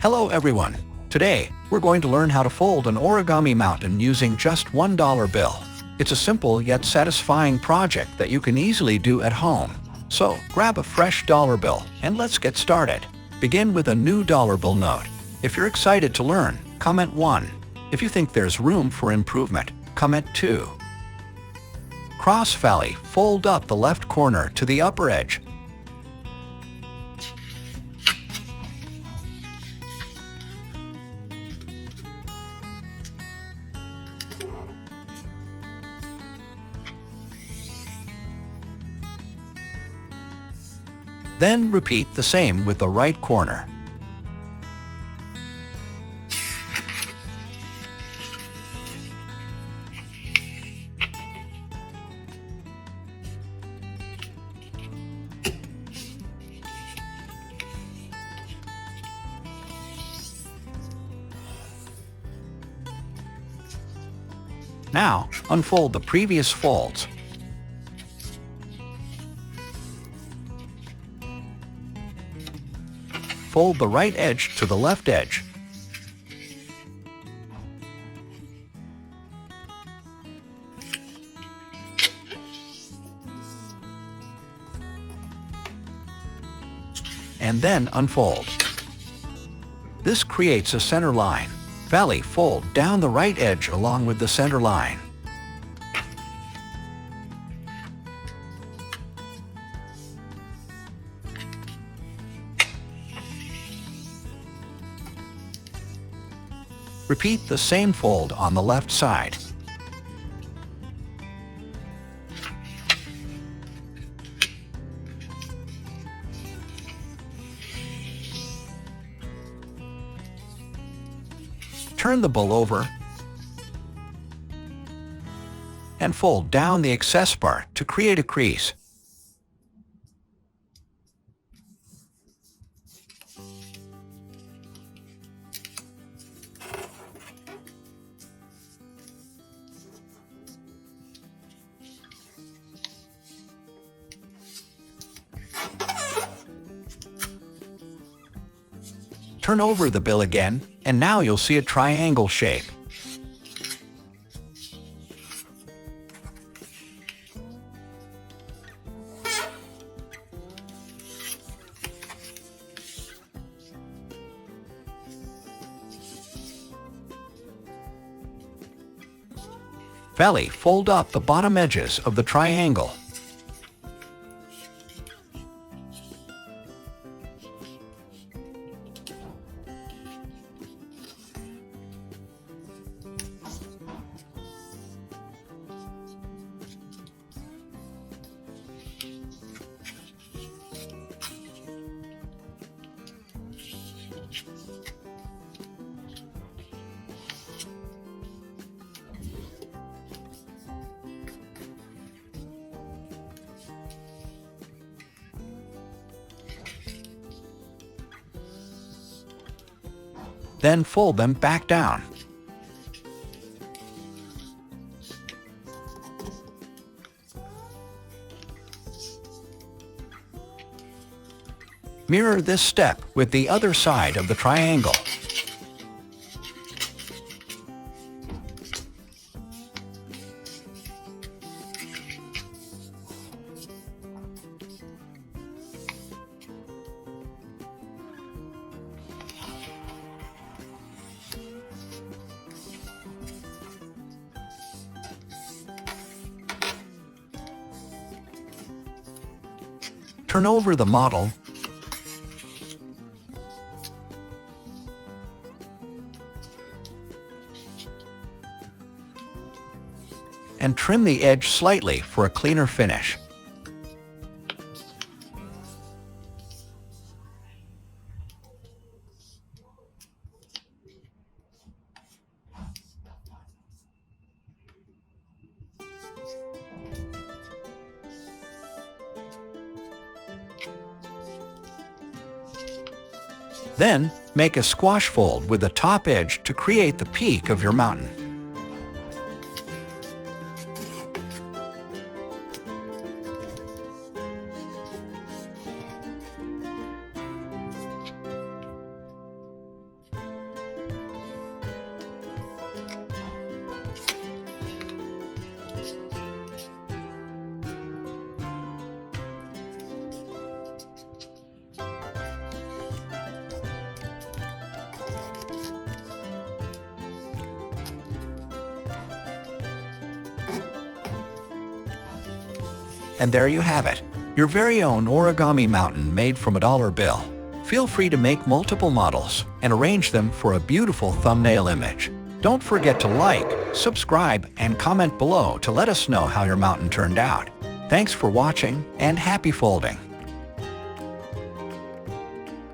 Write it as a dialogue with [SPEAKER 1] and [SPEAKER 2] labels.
[SPEAKER 1] Hello everyone! Today, we're going to learn how to fold an origami mountain using just $1 bill. It's a simple yet satisfying project that you can easily do at home. So, grab a fresh dollar bill and let's get started. Begin with a new dollar bill note. If you're excited to learn, comment 1. If you think there's room for improvement, comment 2. Cross valley, fold up the left corner to the upper edge. Then repeat the same with the right corner. Now, unfold the previous folds. Fold the right edge to the left edge. And then unfold. This creates a center line. Valley, fold down the right edge along with the center line. Repeat the same fold on the left side. Turn the bowl over and fold down the excess part to create a crease. Turn over the bill again, and now you'll see a triangle shape. Valley, fold up the bottom edges of the triangle. Then fold them back down. Mirror this step with the other side of the triangle. Turn over the model and trim the edge slightly for a cleaner finish. Then, make a squash fold with the top edge to create the peak of your mountain. And there you have it, your very own origami mountain made from a dollar bill. Feel free to make multiple models and arrange them for a beautiful thumbnail image. Don't forget to like, subscribe, and comment below to let us know how your mountain turned out. Thanks for watching and happy folding!